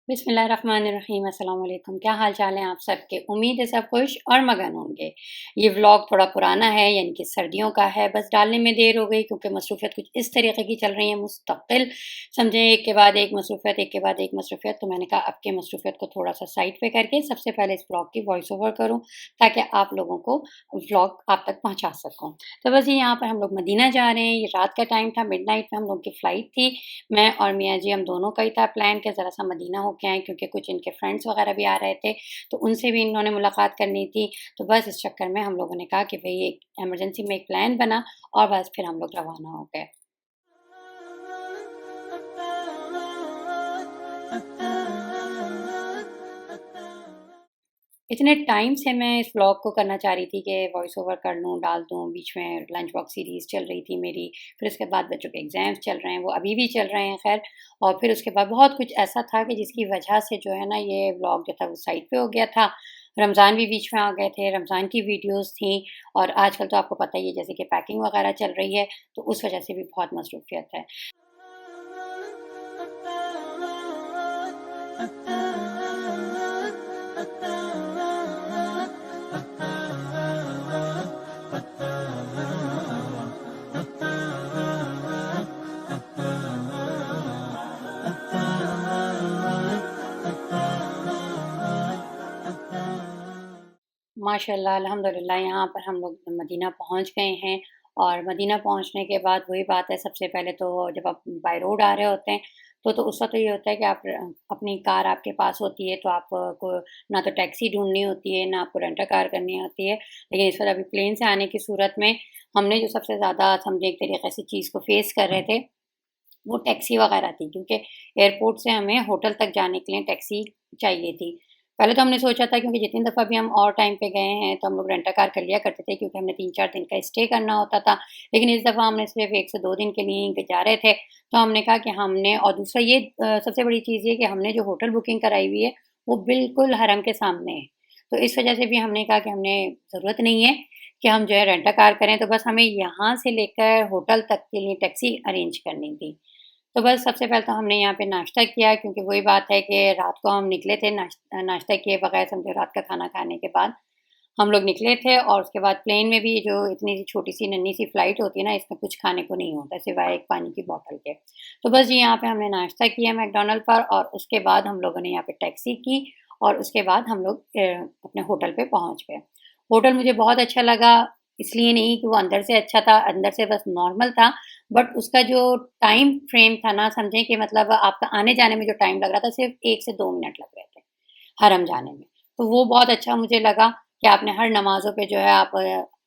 बिस्मिल्लाहिर्रहमानिर्रहीम, अस्सलाम वालेकुम। क्या हाल चाल है आप सबके? उम्मीद है सब खुश और मगन होंगे। ये व्लॉग थोड़ा पुराना है, यानी कि सर्दियों का है, बस डालने में देर हो गई क्योंकि मसरूफ़ियत कुछ इस तरीके की चल रही है मुस्तकिल, समझें एक के बाद एक मसरूफ़ियत, एक के बाद एक मसरूफ़ियत। तो मैंने कहा अब के मसरूफ़ियत को थोड़ा-सा साइड पे करके सबसे पहले इस व्लॉग की वॉइस ओवर करूँ, ताकि आप लोगों को व्लॉग आप तक पहुँचा सकूँ। तो बस ये यहाँ पर हम लोग मदीना जा रहे हैं, ये रात का टाइम था, मिडनाइट में हम लोग की फ़्लाइट थी। मैं और मियाँ जी हम दोनों का ही था प्लान कि ज़रा-सा मदीना होके आएँ, क्योंकि कुछ इनके फ्रेंड्स वगैरह भी आ रहे थे, तो उनसे भी इन्होंने मुलाकात करनी थी। तो बस इस चक्कर में हम लोगों ने कहा कि भई एक इमरजेंसी में एक प्लान बना और बस फिर हम लोग रवाना हो गए। इतने टाइम से मैं इस व्लॉग को करना चाह रही थी कि वॉइस ओवर कर लूँ, डाल दूँ, बीच में लंच बॉक्स सीरीज़ चल रही थी मेरी, फिर उसके बाद बच्चों के एग्ज़ाम्स चल रहे हैं, वो अभी भी चल रहे हैं ख़ैर। और फिर उसके बाद बहुत कुछ ऐसा था कि जिसकी वजह से जो है ना ये व्लॉग जो था वो साइड पे हो गया था। रमज़ान भी बीच में आ गए थे, रमज़ान की वीडियोज़ थी और आजकल तो आपको पता ही है जैसे कि पैकिंग वग़ैरह चल रही है, तो उस वजह से भी बहुत मसरूफ़ियत है। माशाल्लाह, अल्हम्दुलिल्लाह यहाँ पर हम लोग मदीना पहुँच गए हैं और मदीना पहुँचने के बाद वही बात है, सबसे पहले तो जब आप बाय रोड आ रहे होते हैं, तो उस वक़्त तो ये होता है कि आप अपनी कार आपके पास होती है, तो आपको ना तो टैक्सी ढूँढनी होती है, ना आपको रेंट अ कार करनी होती है। लेकिन इस वक़्त अभी प्लेन से आने की सूरत में हमने जो सबसे ज़्यादा समझे एक तरीक़े से चीज़ को फ़ेस कर रहे थे, वो टैक्सी वग़ैरह थी, क्योंकि एयरपोर्ट से हमें होटल तक जाने के लिए टैक्सी चाहिए थी। पहले तो हमने सोचा था, क्योंकि जितनी दफ़ा भी हम और टाइम पे गए हैं, तो हम लोग रेंट अ कार कर लिया करते थे, क्योंकि हमने 3-4 दिन का स्टे करना होता था। लेकिन इस दफ़ा हमने सिर्फ़ 1 से 2 दिन के लिए ही जा रहे थे, तो हमने कहा कि हमने, और दूसरा ये सबसे बड़ी चीज़ ये कि हमने जो होटल बुकिंग कराई हुई है, वो बिल्कुल हरम के सामने है। तो इस वज़ह से भी हमने कहा कि हमने ज़रूरत नहीं है कि हम जो है रेंट अ कार करें, तो बस हमें यहाँ से लेकर होटल तक के लिए टैक्सी अरेंज करनी थी। तो बस सबसे पहले तो हमने यहाँ पे नाश्ता किया, क्योंकि वही बात है कि रात को हम निकले थे नाश्ता किए बगैर, समझो रात का खाना खाने के बाद हम लोग निकले थे। और उसके बाद प्लेन में भी जो इतनी सी छोटी-सी नन्ही-सी फ़्लाइट होती है ना, इसमें कुछ खाने को नहीं होता सिवाय एक पानी की बॉटल के। तो बस जी यहाँ पे हमने नाश्ता किया मैकडॉनल्ड पर और उसके बाद हम लोगों ने यहाँ पे टैक्सी की और उसके बाद हम लोग अपने होटल पे पहुँच गए। होटल मुझे बहुत अच्छा लगा, इसलिए नहीं कि वो अंदर से अच्छा था, अंदर से बस नॉर्मल था, बट उसका जो टाइम फ्रेम था ना, समझें कि मतलब आपका आने-जाने में जो टाइम लग रहा था, सिर्फ़ 1 से 2 मिनट लग रहे थे, हरम जाने में। तो वो बहुत अच्छा मुझे लगा कि आपने हर नमाज़ों पे जो है आप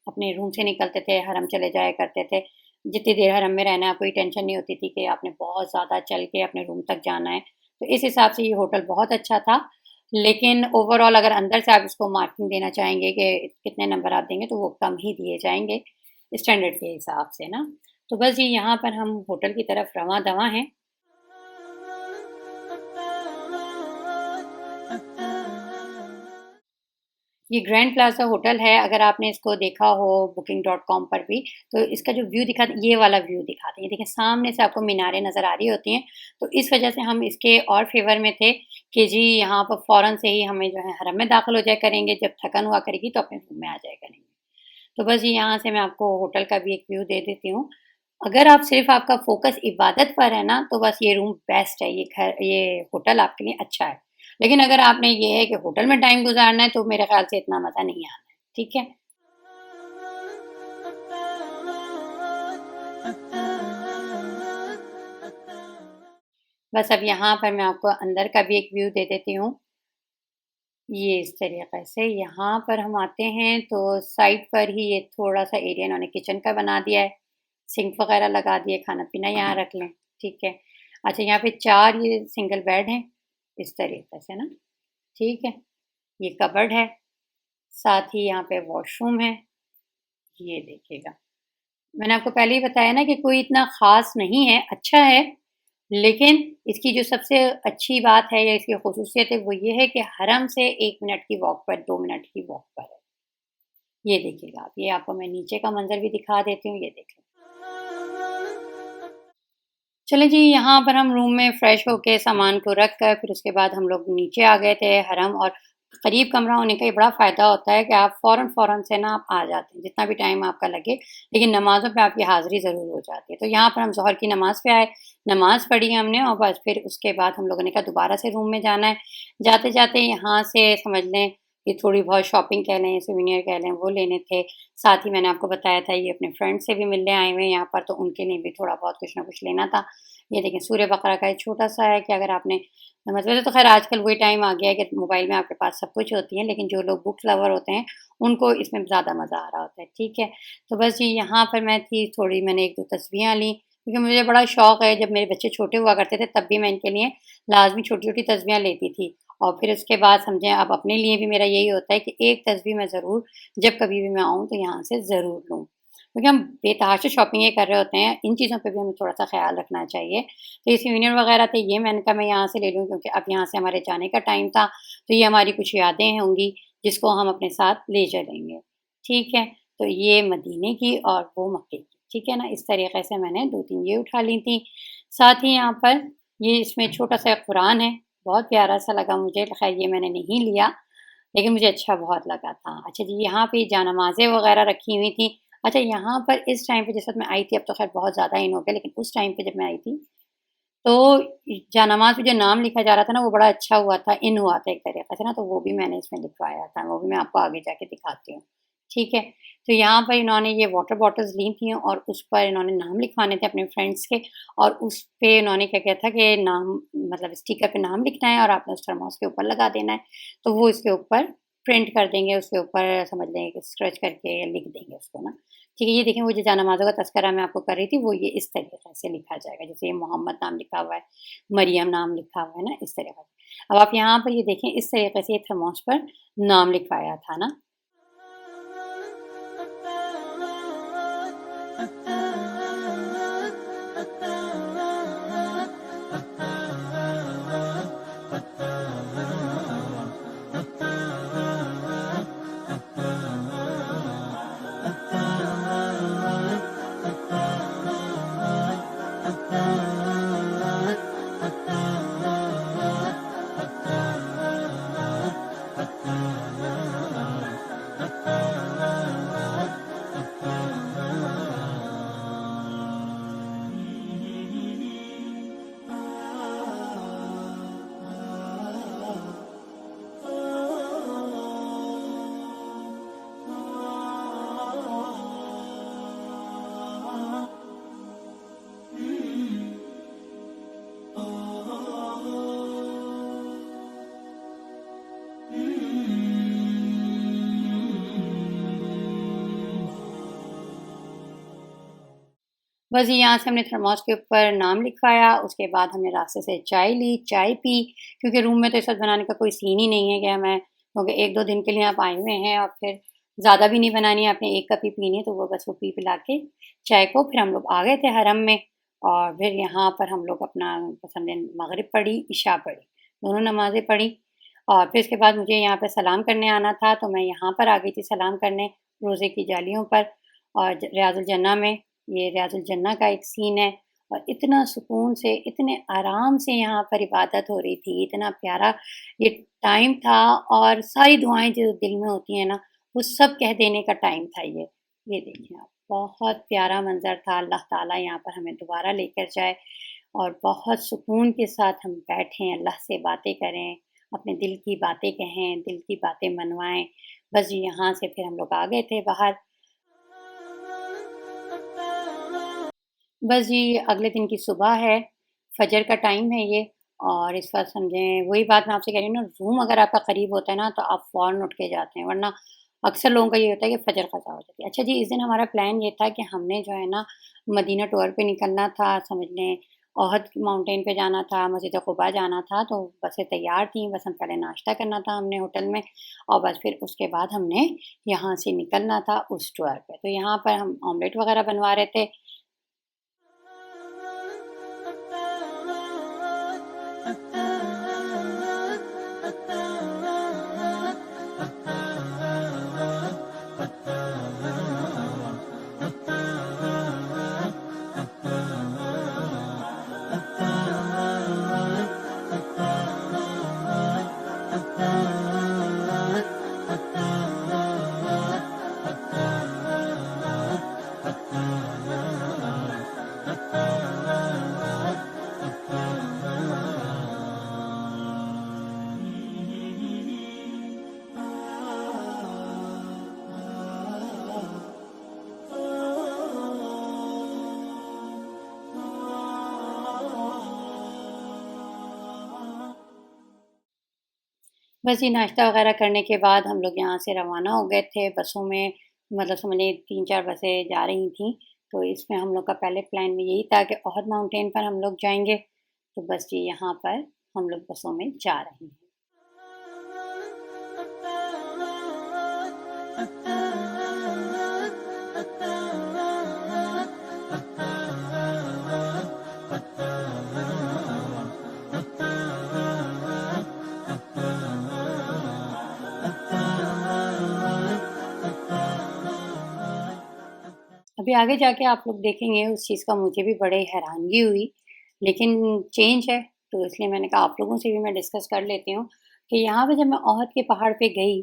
अपने रूम से निकलते थे, हरम चले जाया करते थे। जितनी देर हरम में रहना है, कोई टेंशन नहीं होती थी कि आपने बहुत ज़्यादा चल के अपने रूम तक जाना है। तो इस हिसाब से ये होटल बहुत अच्छा था। लेकिन ओवरऑल अगर अंदर से आप इसको मार्किंग देना चाहेंगे कि कितने नंबर आप देंगे, तो वो कम ही दिए जाएँगे, स्टैंडर्ड के हिसाब से ना। तो बस जी यहाँ पर हम होटल की तरफ रवां-दवां हैं। ये ग्रैंड प्लाज़ा होटल है, अगर आपने इसको देखा हो booking.com पर भी, तो इसका जो व्यू दिखाते ये वाला व्यू दिखाते हैं। ये देखिए सामने से आपको मीनारें नज़र आ रही होती हैं, तो इस वज़ह से हम इसके और फ़ेवर में थे कि जी यहाँ पर फ़ौरन से ही हमें जो है हरम में दाखिल हो जाया करेंगे, जब थकन हुआ करेगी तो अपने रूम में आ जाया करेंगे। तो बस ये यहाँ से मैं आपको होटल का भी एक व्यू दे देती हूँ। अगर आप सिर्फ़ आपका फ़ोकस इबादत पर है ना, तो बस ये रूम बेस्ट है, ये होटल आपके लिए अच्छा है। लेकिन अगर आपने ये है कि होटल में टाइम गुज़ारना है, तो मेरे ख़्याल से इतना मज़ा नहीं आना है, ठीक है? बस अब यहाँ पर मैं आपको अंदर का भी एक व्यू दे देती हूँ। ये इस तरीक़े से यहाँ पर हम आते हैं, तो साइड पर ही ये थोड़ा-सा एरिया इन्होंने किचन का बना दिया है। सिंक वग़ैरह लगा दिए, खाना-पीना यहाँ रख लें, ठीक है। अच्छा, यहाँ पे 4 ये सिंगल बेड हैं, इस तरीक़े से ना, ठीक है। ये कबर्ड है, साथ ही यहाँ पे वॉशरूम है, ये देखिएगा। मैंने आपको पहले ही बताया ना कि कोई इतना ख़ास नहीं है, अच्छा है, लेकिन इसकी जो सबसे अच्छी बात है या इसकी ख़ुसूसियत है, वो ये है कि हरम से 1 मिनट की वॉक पर, 2 मिनट की वॉक पर है। ये देखिएगा आप, ये आपको मैं नीचे का मंज़र भी दिखा देती हूँ, ये देख लो। चलें जी, यहाँ पर हम रूम में फ्रेश होके सामान को रख कर फिर उसके बाद हम लोग नीचे आ गए थे हरम। और करीब कमरा होने का ये बड़ा फ़ायदा होता है कि आप फ़ौरन-फ़ौरन से ना आप आ जाते हैं, जितना भी टाइम आपका लगे, लेकिन नमाज़ों पे आपकी हाज़िरी ज़रूर हो जाती है। तो यहाँ पर हम ज़ोहर की नमाज़ पे आए, नमाज़ पढ़ी हमने और बस फिर उसके बाद हम लोगों ने कहा दोबारा से रूम में जाना है। जाते-जाते यहाँ से समझ लें कि थोड़ी बहुत शॉपिंग कह लें, सूवेनिर कह लें, वो लेने थे। साथ ही मैंने आपको बताया था ये अपने फ्रेंड से भी मिलने आए हुए हैं यहाँ पर, तो उनके लिए भी थोड़ा बहुत कुछ ना कुछ लेना था। ये देखें सूर्य बकरा का एक छोटा-सा है कि अगर आपने मतलब तो ख़ैर आजकल वही टाइम आ गया है कि मोबाइल में आपके पास सब कुछ होती है, लेकिन जो लोग बुक लवर होते हैं, उनको इसमें ज़्यादा मज़ा आ रहा होता है, ठीक है? तो बस जी यहाँ पर मैं थी, थोड़ी मैंने 1-2 तस्बीहें लीं, क्योंकि मुझे बड़ा शौक है, जब मेरे बच्चे छोटे हुआ करते थे तब भी मैं इनके लिए लाज़मी छोटी-छोटी तस्बीहें लेती थी। और फिर उसके बाद समझें अब अपने लिए भी मेरा यही होता है कि एक तस्बीह मैं ज़रूर जब कभी भी मैं आऊँ तो यहाँ से ज़रूर लूँ। क्योंकि हम बेतहाशा शॉपिंगें कर रहे होते हैं, इन चीज़ों पे भी हमें थोड़ा-सा ख़्याल रखना चाहिए। तो ये सूवेनिर वग़ैरह थे, ये मैंने कहा मैं यहाँ से ले लूँ क्योंकि अब यहाँ से हमारे जाने का टाइम था, तो ये हमारी कुछ यादें होंगी जिसको हम अपने साथ ले चलेंगे। ठीक है? तो ये मदीने की और वो मक्के की, ठीक है ना? इस तरीक़े से मैंने 2-3 ये उठा ली थी। साथ ही यहाँ पर ये इसमें छोटा-सा कुरान है, बहुत प्यारा-सा लगा मुझे, ख़ैर ये मैंने नहीं लिया, लेकिन मुझे अच्छा बहुत लगा था। अच्छा जी, यहाँ पे जानमाज़ें वग़ैरह रखी हुई थी। अच्छा यहाँ पर इस टाइम पे जिस वक़्त मैं आई थी, अब तो ख़ैर बहुत ज़्यादा इन हो गया, लेकिन उस टाइम पे जब मैं आई थी, तो जानमाज़ पे जो नाम लिखा जा रहा था ना, वो बड़ा अच्छा हुआ था, इन हुआ था एक तरीक़े से ना, तो वो भी मैंने इसमें लिखवाया था, वो भी मैं आपको आगे जाके दिखाती हूँ। ठीक है? तो यहाँ पर इन्होंने ये वाटर बॉटल्स ली थी और उस पर इन्होंने नाम लिखवाने थे अपने फ्रेंड्स के, और उस पे इन्होंने क्या किया था कि नाम मतलब स्टिकर पे नाम लिखना है और आपने उस थर्मोस के ऊपर लगा देना है। तो वो इसके ऊपर प्रिंट कर देंगे, उसके ऊपर समझ लें कि स्क्रैच करके लिख देंगे उसको ना। ठीक है, ये देखें वो जो जानमाज़ों का तज़किरा मैं आपको कर रही थी, वो ये इस तरीक़े से लिखा जाएगा, जैसे ये मोहम्मद नाम लिखा हुआ है, मरियम नाम लिखा हुआ है ना, इस तरीक़े से। अब आप यहाँ पर ये देखें, इस तरीक़े से ये थर्मोस पर नाम लिखवाया था ना। बस ये यहाँ से हमने थर्मोस के ऊपर नाम लिखवाया, उसके बाद हमने रास्ते से चाय ली, चाय पी, क्योंकि रूम में तो इस वक़्त बनाने का कोई सीन ही नहीं है कि हमें, क्योंकि 1-2 दिन के लिए आप आए हुए हैं और फिर ज़्यादा भी नहीं बनानी है, आपने 1 कप ही पीनी है, तो वो बस वो पी-पिला के चाय को फिर हम लोग आ गए थे हरम में। और फिर यहाँ पर हम लोग अपना समझें मगरिब पढ़ी, इशा पढ़ी, दोनों नमाज़ें पढ़ी और फिर उसके बाद मुझे यहाँ पे सलाम करने आना था, तो मैं यहाँ पर आ गई थी सलाम करने, रोज़े की जालियों पर। और रियाज़ुल जन्नह में, ये रियाज़ुल जन्नह का एक सीन है और इतना सुकून से, इतने आराम से यहाँ पर इबादत हो रही थी, इतना प्यारा ये टाइम था और सारी दुआएँ जो दिल में होती हैं ना, वो सब कह देने का टाइम था ये। ये देखिए आप, बहुत प्यारा मंज़र था, अल्लाह ताला यहाँ पर हमें दोबारा लेकर जाए और बहुत सुकून के साथ हम बैठें, अल्लाह से बातें करें, अपने दिल की बातें कहें, दिल की बातें मनवाएँ। बस जी यहाँ से फिर हम लोग आ गए थे बाहर। बस जी, अगले दिन की सुबह है, फ़जर का टाइम है ये और इस वक़्त समझें वही बात मैं आपसे कह रही हूँ ना, रूम अगर आपका करीब होता है ना, तो आप फ़ौरन उठ के जाते हैं, वरना अक्सर लोगों का ये होता है कि फ़जर क़ज़ा हो जाती है। अच्छा जी, इस दिन हमारा प्लान ये था कि हमने जो है ना, मदीना टूर पे निकलना था, समझ लें ओहद माउंटेन पे जाना था, मस्जिद क़ुबा जाना था, तो बसें तैयार थीं, बस हम पहले नाश्ता करना था हमने होटल में और बस फिर उसके बाद हमने यहाँ से निकलना था उस टूर पे। तो यहाँ पर हम ऑमलेट वग़ैरह बनवा रहे थे। बस ये नाश्ता वग़ैरह करने के बाद हम लोग यहाँ से रवाना हो गए थे बसों में, मतलब समझिए 3-4 बसें जा रही थीं, तो इसमें हम लोग का पहले प्लान में यही था कि ओहद माउंटेन पर हम लोग जाएँगे, तो बस जी यहाँ पर हम लोग बसों में जा रहे हैं। अभी आगे जाके आप लोग देखेंगे उस चीज़ का मुझे भी बड़े हैरानगी हुई, लेकिन चेंज है, तो इसलिए मैंने कहा आप लोगों से भी मैं डिस्कस कर लेती हूँ कि यहाँ पे जब मैं ओहद के पहाड़ पे गई,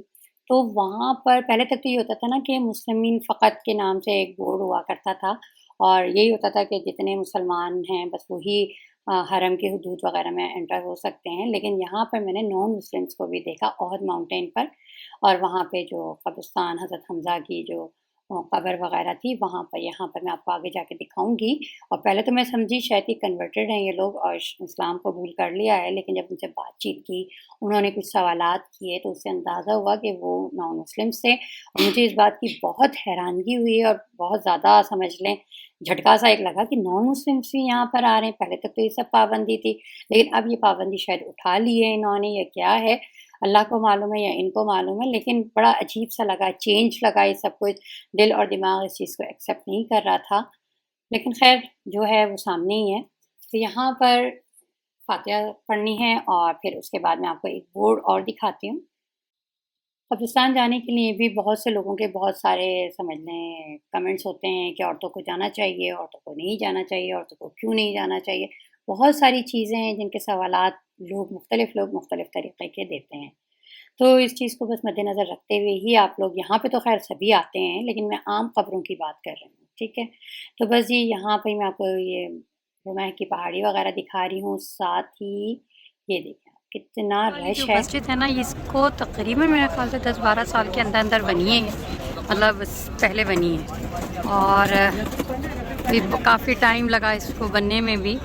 तो वहाँ पर पहले तक तो ये होता था ना कि मुस्लिमीन फ़क़त के नाम से एक बोर्ड हुआ करता था और यही होता था कि जितने मुसलमान हैं बस वही हरम की हुदूद वग़ैरह में एंटर हो सकते हैं। लेकिन यहाँ पर मैंने नॉन मुस्लिम्स को भी देखा ओहद माउंटेन पर और वहाँ पे जो कब्रिस्तान हज़रत हमज़ा की जो कब्र वग़ैरह थी वहाँ पर, यहाँ पर मैं आपको आगे जाके दिखाऊँगी। और पहले तो मैं समझी शायद ये कन्वर्टेड हैं ये लोग और इस्लाम कबूल कर लिया है, लेकिन जब उनसे बातचीत की, उन्होंने कुछ सवालात किए तो उससे अंदाज़ा हुआ कि वो नॉन मुस्लिम्स थे और मुझे इस बात की बहुत हैरानगी हुई और बहुत ज़्यादा समझ लें झटका-सा एक लगा कि नॉन मुस्लिम्स भी यहाँ पर आ रहे हैं। पहले तक तो ये सब पाबंदी थी, लेकिन अब ये पाबंदी शायद उठा ली है इन्होंने या क्या है, अल्लाह को मालूम है या इनको मालूम है, लेकिन बड़ा अजीब-सा लगा, चेंज लगा ये सब कुछ। दिल और दिमाग इस चीज़ को एक्सेप्ट नहीं कर रहा था। लेकिन ख़ैर जो है वो सामने ही है। तो यहाँ पर फ़ातिहा पढ़नी है और फिर उसके बाद मैं आपको एक बोर्ड और दिखाती हूँ। कब्रिस्तान जाने के लिए भी बहुत से लोगों के बहुत सारे समझ लें कमेंट्स होते हैं कि औरतों को जाना चाहिए, औरतों को नहीं जाना चाहिए, औरतों को क्यों नहीं जाना चाहिए। बहुत सारी चीज़ें हैं जिनके सवालात लोग मुख्तलिफ़ तरीक़े के देते हैं। तो इस चीज़ को बस मद्देनज़र रखते हुए ही आप लोग यहाँ पे तो ख़ैर सभी आते हैं, लेकिन मैं आम कब्रों की बात कर रही हूँ, ठीक है? तो बस जी यहाँ पे मैं आपको ये रुमह की पहाड़ी वग़ैरह दिखा रही हूँ, साथ ही ये देखिए कितना वाली रश जो है। मस्जिद है ना, इसको तकरीबन मेरे ख़्याल से 10-12 साल के अंदर बनी है ये, मतलब पहले बनी है और भी काफ़ी टाइम लगा इसको बनने में भी।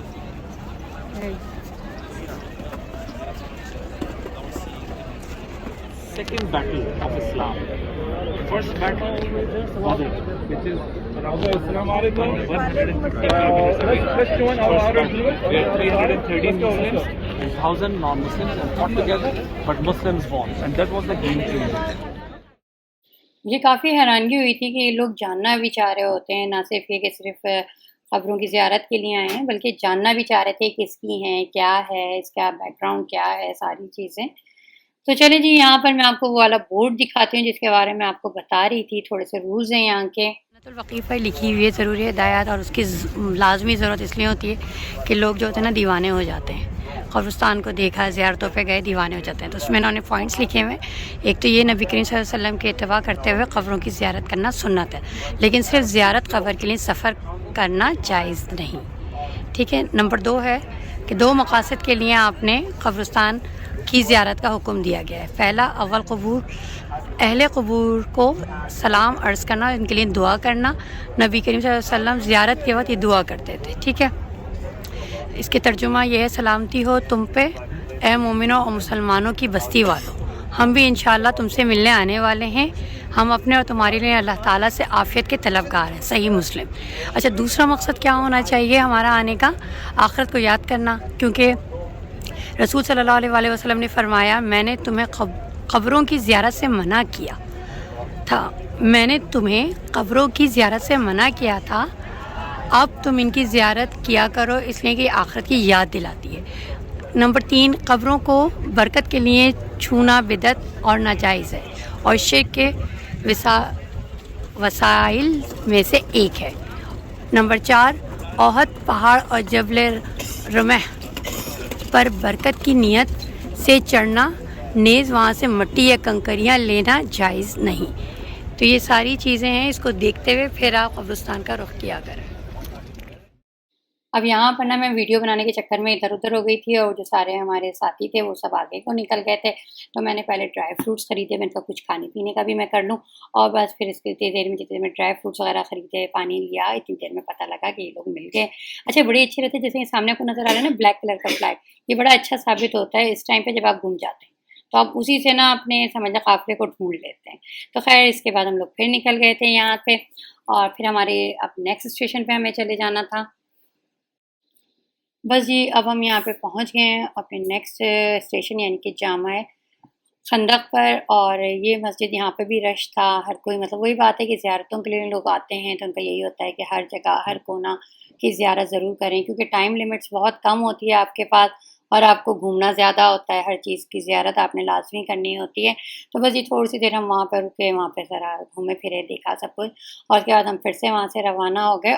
Second battle of Islam. First battle Badr, which is around 113 where 313 Muslims and 1,000 non-Muslims and fought together, but Muslims won, and that was the game changer. मुझे काफ़ी हैरानगी हुई थी कि ये लोग जानना भी चाह रहे होते हैं, ना सिर्फ़ ये कि सिर्फ़ क़ब्रों की ज़ियारत के लिए आए हैं, बल्कि जानना भी चाह रहे थे किसकी हैं, क्या है, इसका बैकग्राउंड क्या है, सारी चीज़ें। तो चलिए जी यहाँ पर मैं आपको वो वाला बोर्ड दिखाती हूँ जिसके बारे में आपको बता रही थी, थोड़े से रूल्स हैं यहाँ के। जन्नतुल बक़ी पर लिखी हुई है ज़रूरी हिदायत और उसकी लाज़मी ज़रूरत इसलिए होती है कि लोग जो होते हैं ना दीवाने हो जाते हैं। क़ब्रिस्तान को देखा, ज़ियारतों पे गए, दीवाने हो जाते हैं। तो उसमें इन्होंने पॉइंट्स लिखे हुए हैं। एक तो ये नबी करीम सल्लल्लाहु अलैहि वसल्लम के इत्तिबा करते हुए क़ब्रों की ज़ियारत करना सुन्नत है, लेकिन सिर्फ ज़ियारत क़ब्र के लिए सफ़र करना जायज़ नहीं। ठीक है। नंबर 2 है कि 2 मक़ासद के लिए आपने क़ब्रिस्तान की ज़ियारत का हुक्म दिया गया है। पहला, अव्वल क़बूर, अहले क़बूर को सलाम अर्ज़ करना, इनके लिए दुआ करना। नबी करीम सल्लल्लाहु अलैहि वसल्लम ज़ियारत के वक़्त ये दुआ करते थे। ठीक है। इसके तर्जुमा ये है, सलामती हो तुम पे ए मोमिनों और मुसलमानों की बस्ती वालों, हम भी इंशाअल्लाह तुमसे मिलने आने वाले हैं। हम अपने और तुम्हारे लिए अल्लाह ताला से आफ़ियत के तलबगार हैं। सही मुस्लिम। अच्छा, दूसरा मकसद क्या होना चाहिए हमारा आने का? आखिरत को याद करना, क्योंकि रसूल सल्लल्लाहु अलैहि वसल्लम ने फरमाया, मैंने तुम्हें क़ब्रों की ज़ियारत से मना किया था, मैंने तुम्हें क़ब्रों की ज़ियारत से मना किया था, अब तुम इनकी ज़ियारत किया करो, इसलिए कि आखिरत की याद दिलाती है। नंबर 3, क़ब्रों को बरकत के लिए छूना बिदअत और नाजायज़ है और शिर्क के वसाइल में से एक है। नंबर 4, ओहद पहाड़ और जबल रमह पर बरकत की नीयत से चढ़ना, नेज़ वहाँ से मिट्टी या कंकरियाँ लेना जायज़ नहीं। तो ये सारी चीज़ें हैं, इसको देखते हुए फिर आप कब्रिस्तान का रुख किया करें। अब यहाँ पर ना मैं वीडियो बनाने के चक्कर में इधर-उधर हो गई थी और जो सारे हमारे साथी थे वो सब आगे को निकल गए थे। तो मैंने पहले ड्राई फ्रूट्स खरीदे, मैंने कहा कुछ खाने-पीने का भी मैं कर लूँ और बस फिर इसकी इतनी देर में जितनी देर में ड्राई फ्रूट्स वगैरह खरीदे, पानी लिया, इतनी देर में पता लगा कि ये लोग मिल गए। अच्छा बड़े अच्छे रहते हैं, जैसे ये सामने आपको नज़र आ रहा है ना ब्लैक कलर का फ्लैग, ये बड़ा अच्छा साबित होता है इस टाइम पे जब आप गुम जाते हैं। तो आप उसी से ना अपने समझ लें काफ़िले को ढूँढ लेते हैं। तो ख़ैर इसके बाद हम लोग फिर निकल गए थे यहाँ पे और फिर हमारे अब नेक्स्ट स्टेशन पे हमें चले जाना था। बस जी, अब हम यहाँ पे पहुँच गए हैं अपने नेक्स्ट स्टेशन यानी कि जामा खंदक पर और ये मस्जिद यहाँ पे भी रश था, हर कोई मतलब वही बात है कि ज़ियारतों के लिए लोग आते हैं तो उनका यही होता है कि हर जगह, हर कोना की ज़ियारत ज़रूर करें क्योंकि टाइम लिमिट्स बहुत कम होती है आपके पास और आपको घूमना ज़्यादा होता है, हर चीज़ की ज़ियारत आपने लाज़मी करनी होती है। तो बस ये थोड़ी-सी देर हम वहाँ पर रुके, वहाँ पे ज़रा घूमे-फिरे, देखा सब कुछ और उसके बाद हम फिर से वहाँ से रवाना हो गए।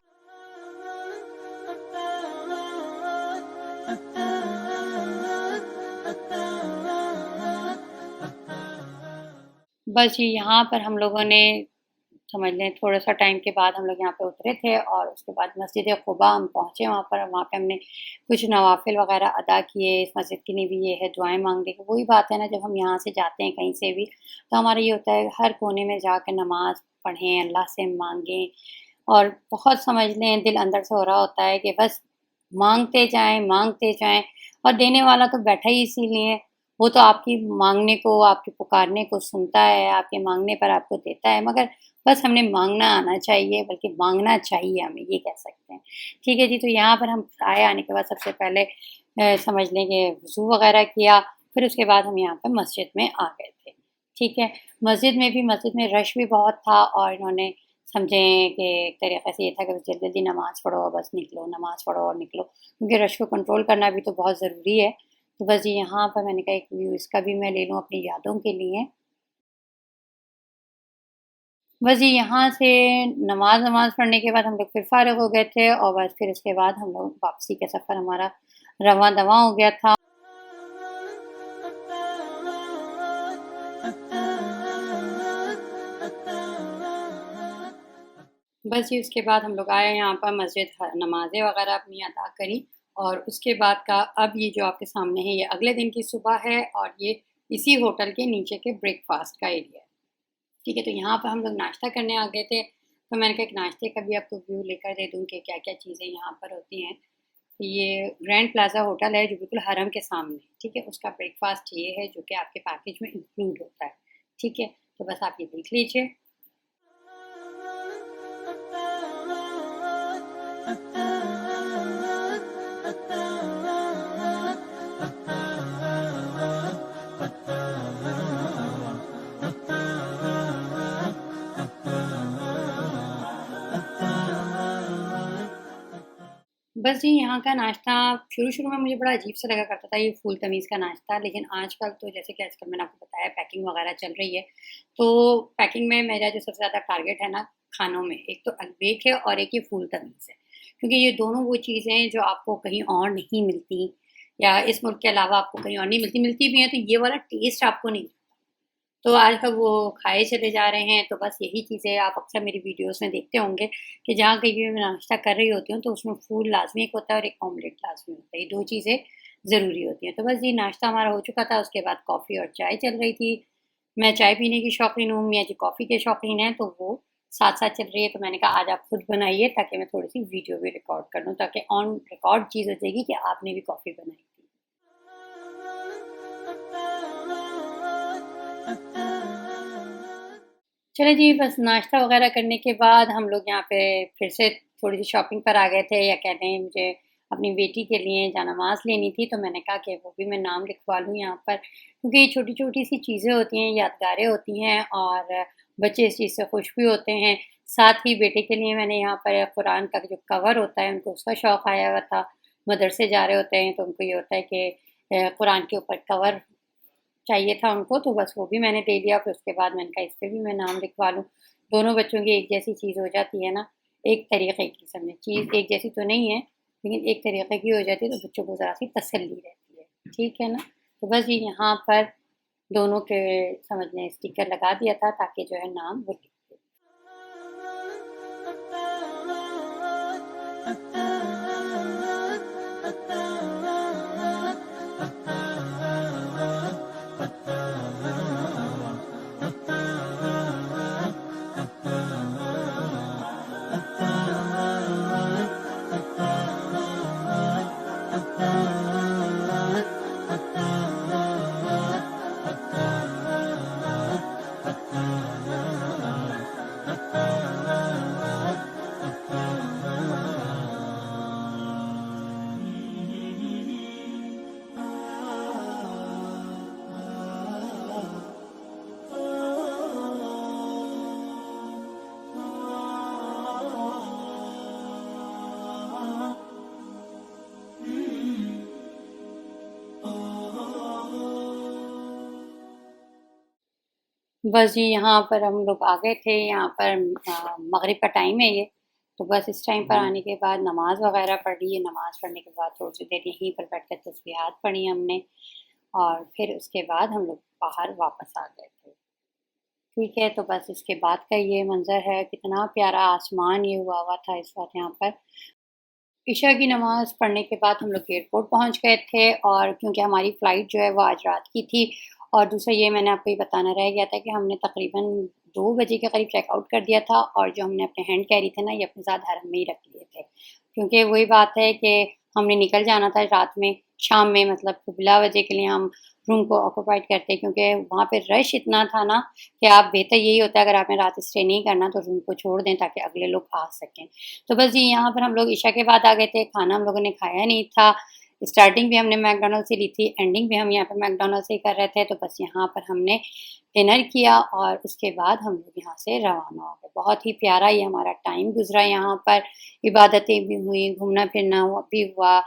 बस जी, यहाँ पर हम लोगों ने समझ लें थोड़ा-सा टाइम के बाद हम लोग यहाँ पे उतरे थे और उसके बाद मस्जिद क़ुबा हम पहुँचे वहाँ पे हमने कुछ नवाफ़िल वग़ैरह अदा किए, इस मस्जिद की नींव ये है दुआएँ माँगने की। वही बात है ना जब हम यहाँ से जाते हैं कहीं से भी, तो हमारा ये होता है हर कोने में जाकर नमाज़ पढ़ें, अल्लाह से माँगें और बहुत समझ लें दिल अंदर से हो रहा होता है कि बस माँगते जाएँ और देने वाला तो बैठा ही इसीलिए है। वो तो आपकी माँगने को, आपके पुकारने को सुनता है, आपके माँगने पर आपको देता है, मगर बस हमने माँगना आना चाहिए, बल्कि माँगना चाहिए हमें, ये कह सकते हैं। ठीक है जी, तो यहाँ पर हम आए, आने के बाद सबसे पहले समझ लें कि वज़ू वग़ैरह किया, फिर उसके बाद हम यहाँ पे मस्जिद में आ गए थे। ठीक है, मस्जिद में रश भी बहुत था और इन्होंने समझें कि एक तरीक़े से ये था कि बस जल्दी-जल्दी नमाज़ पढ़ो और बस निकलो, नमाज़ पढ़ो और निकलो, क्योंकि रश को कंट्रोल करना भी तो बहुत ज़रूरी है। तो बस जी यहाँ पर मैंने कहा एक व्यू इसका भी मैं ले लूँ अपनी यादों के लिए। बस जी यहाँ से नमाज़ पढ़ने के बाद हम लोग फिर फ़ारिग हो गए थे और बस फिर उसके बाद हम लोग वापसी का सफ़र हमारा रवां-दवां हो गया था। बस जी उसके बाद हम लोग आए यहाँ पर मस्जिद नमाज़ें वग़ैरह अपनी अदा करी और उसके बाद का अब ये जो आपके सामने है ये अगले दिन की सुबह है और ये इसी होटल के नीचे के ब्रेकफ़ास्ट का एरिया है। ठीक है, तो यहाँ पर हम लोग नाश्ता करने आ गए थे, तो मैंने कहा एक नाश्ते का भी आपको व्यू लेकर दे दूँ कि क्या-क्या चीज़ें यहाँ पर होती हैं। ये ग्रैंड प्लाज़ा होटल है जो बिल्कुल हरम के सामने, ठीक है? उसका ब्रेकफ़ास्ट ये है जो कि आपके पैकेज में इंक्लूड होता है, ठीक है? तो बस आप ये देख लीजिए। बस जी, यहाँ का नाश्ता शुरू-शुरू में मुझे बड़ा अजीब-सा लगा करता था, ये फूल तमीज़ का नाश्ता, लेकिन आजकल तो जैसे कि आजकल मैंने आपको बताया पैकिंग वगैरह चल रही है, तो पैकिंग में मेरा जो सबसे ज़्यादा टारगेट है ना खानों में, एक तो अलबेक है और एक ये फूल तमीज़ है। क्योंकि ये दोनों वो चीज़ें हैं जो आपको कहीं और नहीं मिलती या इस मुल्क के अलावा आपको कहीं और नहीं मिलती, मिलती भी हैं तो ये वाला टेस्ट आपको नहीं। तो आजकल वो खाए चले जा रहे हैं, तो बस यही चीज़ें आप अक्सर मेरी वीडियोज़ में देखते होंगे कि जहाँ कहीं भी मैं नाश्ता कर रही होती हूँ, तो उसमें फूल लाज़मी एक होता है और एक ऑमलेट लाज़मी होता है। ये 2 चीज़ें ज़रूरी होती हैं। तो बस ये नाश्ता हमारा हो चुका था, उसके बाद कॉफ़ी और चाय चल रही थी। मैं चाय पीने की शौकीन हूँ, मियाँ जी कॉफ़ी के शौकीन हैं, तो वो साथ-साथ चल रही है। तो मैंने कहा आज आप खुद बनाइए ताकि मैं थोड़ी-सी वीडियो भी रिकॉर्ड कर लूँ, ताकि ऑन रिकॉर्ड चीज़ हो जाएगी कि आपने भी कॉफ़ी बनाई थी। चलो जी, बस नाश्ता वग़ैरह करने के बाद हम लोग यहाँ पे फिर से थोड़ी-सी शॉपिंग पर आ गए थे या कह लें मुझे अपनी बेटी के लिए जानमाज़ लेनी थी, तो मैंने कहा कि वो भी मैं नाम लिखवा लूँ यहाँ पर। क्योंकि ये छोटी-छोटी सी चीज़ें होती हैं, यादगारें होती हैं और बच्चे इस चीज़ से खुश भी होते हैं। साथ ही बेटे के लिए मैंने यहाँ पर कुरान का जो कवर होता है, उनको उसका शौक़ आया हुआ था। मदरसे जा रहे होते हैं, तो उनको ये होता है कि कुरान के ऊपर कवर चाहिए था उनको, तो बस वो भी मैंने ले लिया। फिर उसके बाद मैंने कहा इस पे भी मैं नाम लिखवा लूँ। दोनों बच्चों की एक जैसी चीज़ हो जाती है ना, एक तरीक़े की समझें, चीज़ एक जैसी तो नहीं है, लेकिन एक तरीक़े की हो जाती है तो बच्चों को ज़रा-सी तसल्ली रहती है। ठीक है ना? तो बस ये यहाँ पर दोनों के समझ लें स्टिकर लगा दिया था ताकि जो है नाम वो लिख दें। बस जी यहाँ पर हम लोग आ गए थे, यहाँ पर मगरिब का टाइम है ये, तो बस इस टाइम पर आने के बाद नमाज़ वग़ैरह पढ़ी, नमाज़ पढ़ने के बाद थोड़ी सी देर यहीं पर बैठ कर तस्बीहात पढ़ी हमने और फिर उसके बाद हम लोग बाहर वापस आ गए थे। ठीक है, तो बस इसके बाद का ये मंज़र है, कितना प्यारा आसमान ये हुआ हुआ था इस वक़्त यहाँ पर। इशा की नमाज़ पढ़ने के बाद हम लोग एयरपोर्ट पहुँच गए थे और क्योंकि हमारी फ़्लाइट जो है वो आज रात की थी और दूसरा ये मैंने आपको ये बताना रह गया था कि हमने तकरीबन 2 बजे के करीब चेकआउट कर दिया था और जो हमने अपने हैंड कैरी थे ना, ये अपने साथ हरम में ही रख लिए थे। क्योंकि वही बात है कि हमने निकल जाना था रात में, शाम में मतलब बिला वजह के लिए हम रूम को ऑक्यूपाइड करते क्योंकि वहाँ पे रश इतना था ना कि आप बेहतर यही होता है अगर आपने रात स्टे नहीं करना तो रूम को छोड़ दें ताकि अगले लोग आ सकें। तो बस जी यहाँ पर हम लोग इशा के बाद आ गए थे, खाना हम लोगों ने खाया नहीं था। स्टार्टिंग भी हमने मैकडॉनल्ड से ली थी, एंडिंग भी हम यहाँ पे मैकडॉनल्ड से ही कर रहे थे, तो बस यहाँ पर हमने डिनर किया और उसके बाद हम लोग यहाँ से रवाना हो गए। बहुत ही प्यारा ये हमारा टाइम गुज़रा यहाँ पर, इबादतें भी हुई, घूमना-फिरना भी हुआ,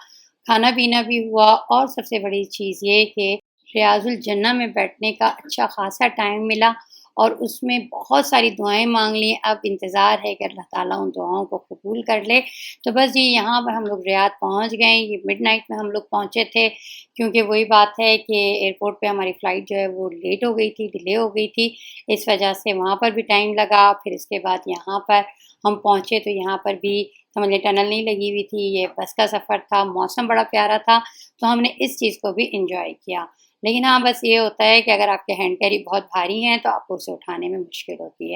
खाना-पीना भी हुआ और सबसे बड़ी चीज़ ये कि रियाज़ुल जन्नह में बैठने का अच्छा ख़ासा टाइम मिला और उसमें बहुत सारी दुआएँ माँग ली। अब इंतज़ार है कि अल्लाह ताला उन दुआओं को कबूल कर ले। तो बस जी यहाँ पर हम लोग रियाद पहुँच गए। ये मिडनाइट में हम लोग पहुँचे थे क्योंकि वही बात है कि एयरपोर्ट पे हमारी फ़्लाइट जो है वो लेट हो गई थी, डिले हो गई थी। इस वजह से वहाँ पर भी टाइम लगा। फिर इसके बाद यहाँ पर हम पहुँचे तो यहाँ पर भी समझ लें टनल नहीं लगी हुई थी, ये बस का सफ़र था, मौसम बड़ा प्यारा था, तो हमने इस चीज़ को भी एन्जॉय किया। लेकिन हाँ, बस ये होता है कि अगर आपके हैंड कैरी बहुत भारी हैं, तो आपको उसे उठाने में मुश्किल होती है।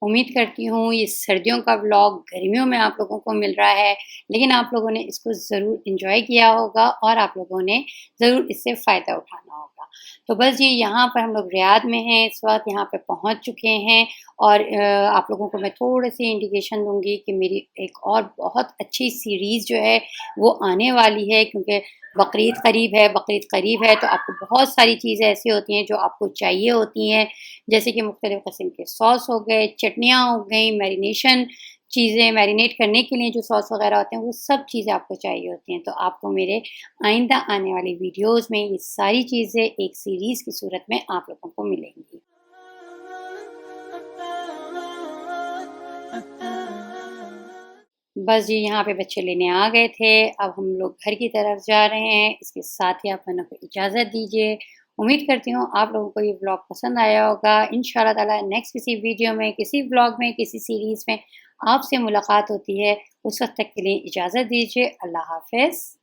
उम्मीद करती हूँ ये सर्दियों का व्लॉग गर्मियों में आप लोगों को मिल रहा है, लेकिन आप लोगों ने इसको ज़रूर एन्जॉय किया होगा और आप लोगों ने ज़रूर इससे फ़ायदा उठाना होगा। तो बस जी यहाँ पर हम लोग रियाद में हैं, इस वक़्त यहाँ पे पहुँच चुके हैं और आप लोगों को मैं थोड़ी-सी इंडिकेशन दूँगी कि मेरी एक और बहुत अच्छी सीरीज़ जो है वो आने वाली है क्योंकि बकरीद करीब है तो आपको बहुत सारी चीज़ें ऐसी होती हैं जो आपको चाहिए होती हैं जैसे कि मुख्तलिफ़ किस्म के सॉस हो गए, चटनियाँ हो गई, मैरिनेशन चीज़ें मैरिनेट करने के लिए जो सॉस वग़ैरह होते हैं, वो सब चीज़ें आपको चाहिए होती हैं। तो आपको मेरे आइंदा आने वाली वीडियोज़ में ये सारी चीज़ें एक सीरीज़ की सूरत में आप लोगों को मिलेंगी। बस जी यहाँ पे बच्चे लेने आ गए थे, अब हम लोग घर की तरफ जा रहे हैं। इसके साथ ही आप लोगों को इजाज़त दीजिए। उम्मीद करती हूँ आप लोगों को ये व्लॉग पसंद आया होगा। इंशाअल्लाह ताला नेक्स्ट किसी वीडियो में, किसी व्लॉग में, किसी सीरीज़ में आपसे मुलाकात होती है। उस वक़्त तक के लिए इजाज़त दीजिए। अल्लाह हाफ़िज़।